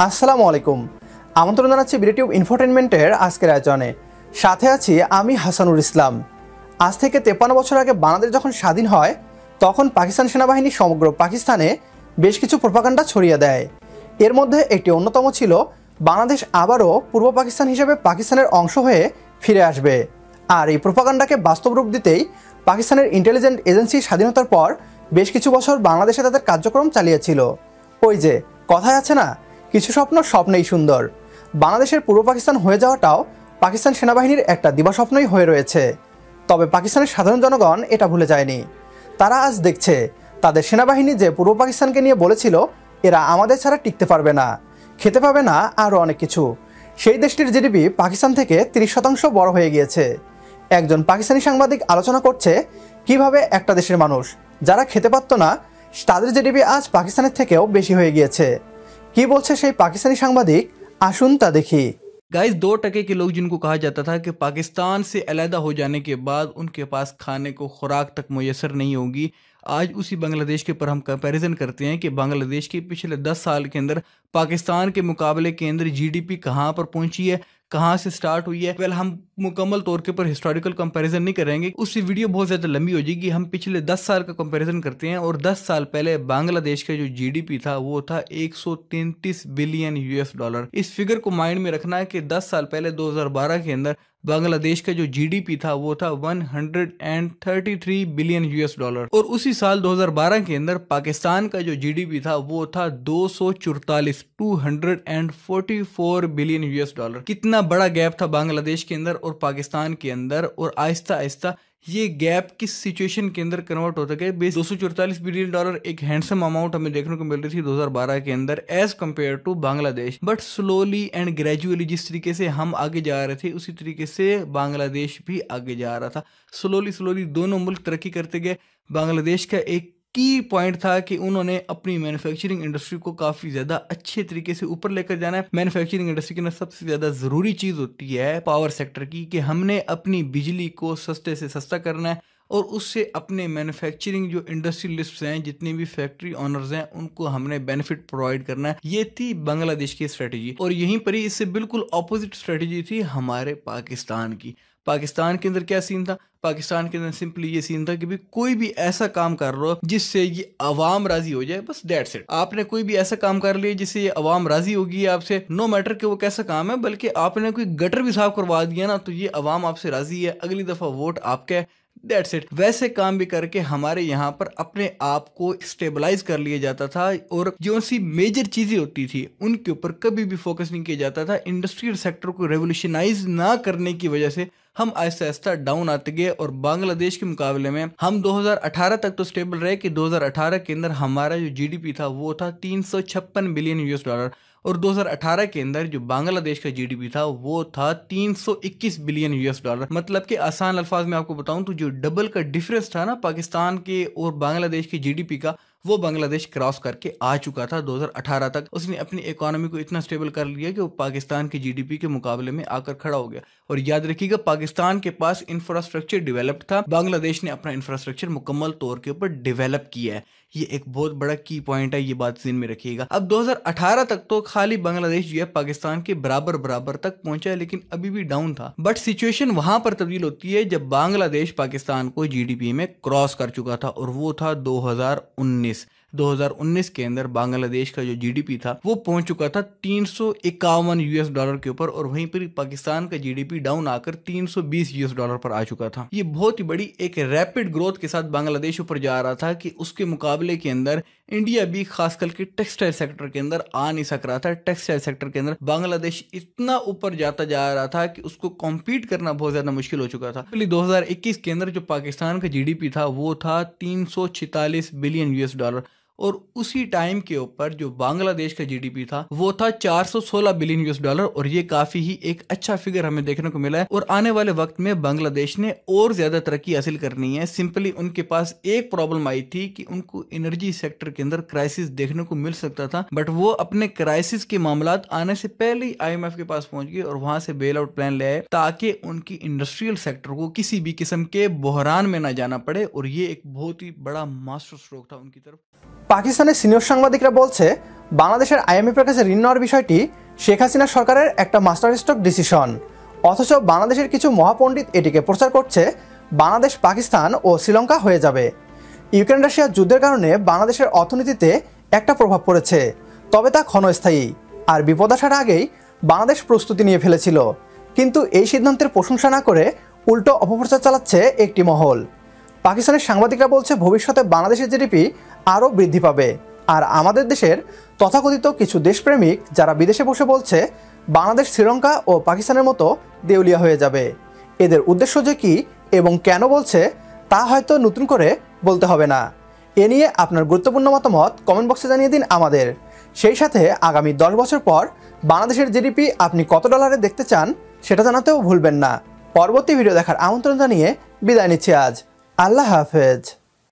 আসসালামু আলাইকুম। আমন্ত্রণ জানাচ্ছি বিডিটিউব ইনফোটেনমেন্টের আজকের আয়োজনে। সাথে আছি আমি হাসানুল ইসলাম। আজ থেকে 53 বছর আগে বাংলাদেশ যখন স্বাধীন হয় তখন পাকিস্তান সেনাবাহিনী সমগ্র পাকিস্তানে বেশ কিছু প্রোপাগান্ডা ছড়িয়ে দেয়। এর মধ্যে একটি অন্যতম ছিল বাংলাদেশ আবারও পূর্ব পাকিস্তান হিসেবে পাকিস্তানের অংশ হয়ে ফিরে আসবে। আর এই প্রোপাগান্ডাকে বাস্তব রূপ দিতেই পাকিস্তানের ইন্টেলিজেন্ট এজেন্সি স্বাধীনতার পর বেশ কিছু বছর বাংলাদেশে তাদের কার্যক্রম চালিয়েছিল। ওই যে কথায় আছে না, কিছু স্বপ্ন স্বপ্নেই সুন্দর। বাংলাদেশের পূর্ব পাকিস্তান হয়ে যাওয়াটাও পাকিস্তান সেনাবাহিনীর একটা দিবাস্বপ্নই হয়ে রয়েছে। তবে পাকিস্তানের সাধারণ জনগণ এটা ভুলে যায়নি। তারা আজ দেখছে তাদের সেনাবাহিনী যে পূর্ব পাকিস্তানকে নিয়ে বলেছিল এরা আমাদের ছাড়া টিকতে পারবে না, খেতে পাবে না, আরও অনেক কিছু, সেই দেশটির জিডিপি পাকিস্তান থেকে 30% বড় হয়ে গিয়েছে। একজন পাকিস্তানি সাংবাদিক আলোচনা করছে কিভাবে একটা দেশের মানুষ যারা খেতে পারত না তাদের জিডিপি আজ পাকিস্তানের থেকেও বেশি হয়ে গিয়েছে। কি বলছে সেই পাকিস্তানি সাংবাদিক, আসুন তা দেখি। गाइस 2% के लोग जिनको कहा जाता था कि पाकिस्तान से अलहदा हो जाने के बाद उनके पास खाने को खुराक तक मुयसर नहीं होगी, आज उसी बांग्लादेश के पर हम कंपैरिजन करते हैं कि बांग्लादेश के पिछले 10 साल के अंदर पाकिस्तान के मुकाबले के अंदर जीडीपी कहाँ पर पहुंची है, कहाँ से स्टार्ट हुई है। वेल हम मुकम्मल तौर के ऊपर हिस्टोरिकल कंपैरिजन नहीं करेंगे, उससे वीडियो बहुत ज़्यादा लंबी हो जाएगी। हम पिछले 10 साल का कंपैरिजन करते हैं और 10 साल पहले बांग्लादेश का जो जीडीपी था वो था 133 बिलियन यूएस डॉलर। इस फिगर को माइंड में रखना है कि 10 साल पहले 2012 के अंदर बांग्लादेश का जो जीडीपी था वो था 133 बिलियन यूएस डॉलर और उसी साल 2012 के अंदर पाकिस्तान का जो जीडीपी था वो था 244 बिलियन यूएस डॉलर। कितना बड़ा गैप था बांग्लादेश के अंदर और पाकिस्तान के अंदर, और आहिस्ता आहिस्ता ये गैप किस सिचुएशन के अंदर कन्वर्ट होता गया। बेस 244 बिलियन डॉलर एक हैंडसम अमाउंट हमें देखने को मिल रही थी 2012 के अंदर as compare to Bangladesh, but slowly and gradually जिस तरीके से हम आगे जा रहे थे उसी तरीके से बांग्लादेश भी आगे जा रहा था। स्लोली दोनों मुल्क तरक्की करते गए। बांग्लादेश का एक की पॉइंट था कि उन्होंने अपनी मैन्युफैक्चरिंग इंडस्ट्री को काफ़ी ज़्यादा अच्छे तरीके से ऊपर लेकर जाना है। मैन्युफैक्चरिंग इंडस्ट्री के अंदर सबसे ज़्यादा ज़रूरी चीज़ होती है पावर सेक्टर की, कि हमने अपनी बिजली को सस्ते से सस्ता करना है और उससे अपने मैन्युफैक्चरिंग जो इंडस्ट्रियलिस्ट्स हैं, जितने भी फैक्ट्री ओनर्स हैं, उनको हमने बेनिफिट प्रोवाइड करना है। ये थी बांग्लादेश की स्ट्रेटजी। और यहीं पर ही इससे बिल्कुल ऑपोजिट स्ट्रेटजी थी हमारे पाकिस्तान की। पाकिस्तान के अंदर क्या सीन था? पाकिस्तान के अंदर सिंपली ये सीन था कि भाई कोई भी ऐसा काम कर लो जिससे ये अवाम राजी हो जाए, बस दैट्स इट। आपने कोई भी ऐसा काम कर लिया जिससे ये अवाम राजी होगी आपसे, नो मैटर कि वो कैसा काम है, बल्कि आपने कोई गटर भी साफ करवा दिया ना तो ये अवाम आपसे राजी है, अगली दफा वोट आपका है, दैट्स इट। वैसे काम भी करके हमारे यहाँ पर अपने आप को स्टेबलाइज कर लिया जाता था और जो सी मेजर चीजें होती थी उनके ऊपर कभी भी फोकस नहीं किया जाता था। इंडस्ट्रियल सेक्टर को रेवोल्यूशनाइज ना करने की वजह से हम आहिस्ता आहिस्ता डाउन आते गए और बांग्लादेश के मुकाबले में हम 2018 तक तो स्टेबल रहे कि 2018 के अंदर हमारा जो जीडीपी था वो था 356 बिलियन यूएस डॉलर और 2018 के अंदर जो बांग्लादेश का जीडीपी था वो था 321 बिलियन यूएस डॉलर। मतलब कि आसान अल्फाज में आपको बताऊं तो जो डबल का डिफरेंस था ना पाकिस्तान के और बांग्लादेश के जीडीपी का, वो बांग्लादेश क्रॉस करके आ चुका था 2018 तक। उसने अपनी इकोनॉमी को इतना स्टेबल कर लिया कि वो पाकिस्तान के जीडीपी के मुकाबले में आकर खड़ा हो गया। और याद रखिएगा पाकिस्तान के पास इंफ्रास्ट्रक्चर डेवलप्ड था, बांग्लादेश ने अपना इंफ्रास्ट्रक्चर मुकम्मल तौर के ऊपर डेवलप किया है। ये एक बहुत बड़ा की पॉइंट है, ये बात ज़हन में रखिएगा। अब 2018 तक तो खाली बांग्लादेश जो है पाकिस्तान के बराबर तक पहुंचा है, लेकिन अभी भी डाउन था। बट सिचुएशन वहां पर तब्दील होती है जब बांग्लादेश पाकिस्तान को जीडीपी में क्रॉस कर चुका था और वो था 2019 के अंदर बांग्लादेश का जो जीडीपी था वो पहुंच चुका था 351 यूएस डॉलर के ऊपर और वहीं पर पाकिस्तान का जीडीपी डाउन आकर 320 यूएस डॉलर पर आ चुका था। ये बहुत ही बड़ी एक रैपिड ग्रोथ के साथ बांग्लादेश ऊपर जा रहा था कि उसके मुकाबले के अंदर इंडिया भी खास करके टेक्सटाइल सेक्टर के अंदर आ नहीं सक रहा था। टेक्सटाइल सेक्टर के अंदर बांग्लादेश इतना ऊपर जाता जा रहा था कि उसको कॉम्पीट करना बहुत ज्यादा मुश्किल हो चुका था। 2021 के अंदर जो पाकिस्तान का जीडीपी था वो था 346 बिलियन यूएस डॉलर और उसी टाइम के ऊपर जो बांग्लादेश का जीडीपी था वो था 416 बिलियन यूएस डॉलर और ये काफी ही एक अच्छा फिगर हमें देखने को मिला है। और आने वाले वक्त में बांग्लादेश ने और ज्यादा तरक्की हासिल करनी है। सिंपली उनके पास एक प्रॉब्लम आई थी कि उनको एनर्जी सेक्टर के अंदर क्राइसिस देखने को मिल सकता था, बट वो अपने क्राइसिस के मामलात आने से पहले ही आईएमएफ के पास पहुंच गए और वहां से बेल आउट प्लान ले आए ताकि उनकी इंडस्ट्रियल सेक्टर को किसी भी किस्म के बहरान में ना जाना पड़े। और ये एक बहुत ही बड़ा मास्टर स्ट्रोक था उनकी तरफ। পাকিস্তানের সিনিয়র সাংবাদিকরা বলছে বাংলাদেশের আইএমএফের কাছে ঋণ নেওয়ার বিষয়টি শেখ হাসিনা সরকারের একটা মাস্টার স্ট্রোক ডিসিশন, অথচ বাংলাদেশের কিছু মহাপণ্ডিত এটিকে প্রচার করছে বাংলাদেশ পাকিস্তান ও শ্রীলঙ্কা হয়ে যাবে। ইউক্রেন রাশিয়া যুদ্ধের কারণে বাংলাদেশের অর্থনীতিতে একটা প্রভাব পড়েছে, তবে তা ক্ষণস্থায়ী। আর বিপদ আসার আগেই বাংলাদেশ প্রস্তুতি নিয়ে ফেলেছিল, কিন্তু এই সিদ্ধান্তের প্রশংসা না করে উল্টো অপপ্রচার চালাচ্ছে একটি মহল। পাকিস্তানের সাংবাদিকরা বলছে ভবিষ্যতে বাংলাদেশের জিডিপি আরও বৃদ্ধি পাবে, আর আমাদের দেশের তথাকথিত কিছু দেশপ্রেমিক যারা বিদেশে বসে বলছে বাংলাদেশ শ্রীলঙ্কা ও পাকিস্তানের মতো দেউলিয়া হয়ে যাবে। এদের উদ্দেশ্য যে কী এবং কেন বলছে তা হয়তো নতুন করে বলতে হবে না। এ নিয়ে আপনার গুরুত্বপূর্ণ মতামত কমেন্ট বক্সে জানিয়ে দিন আমাদের। সেই সাথে আগামী 10 বছর পর বাংলাদেশের জিডিপি আপনি কত ডলারে দেখতে চান সেটা জানাতেও ভুলবেন না। পরবর্তী ভিডিও দেখার আমন্ত্রণ জানিয়ে বিদায় নিচ্ছি আজ। আল্লাহ হাফেজ।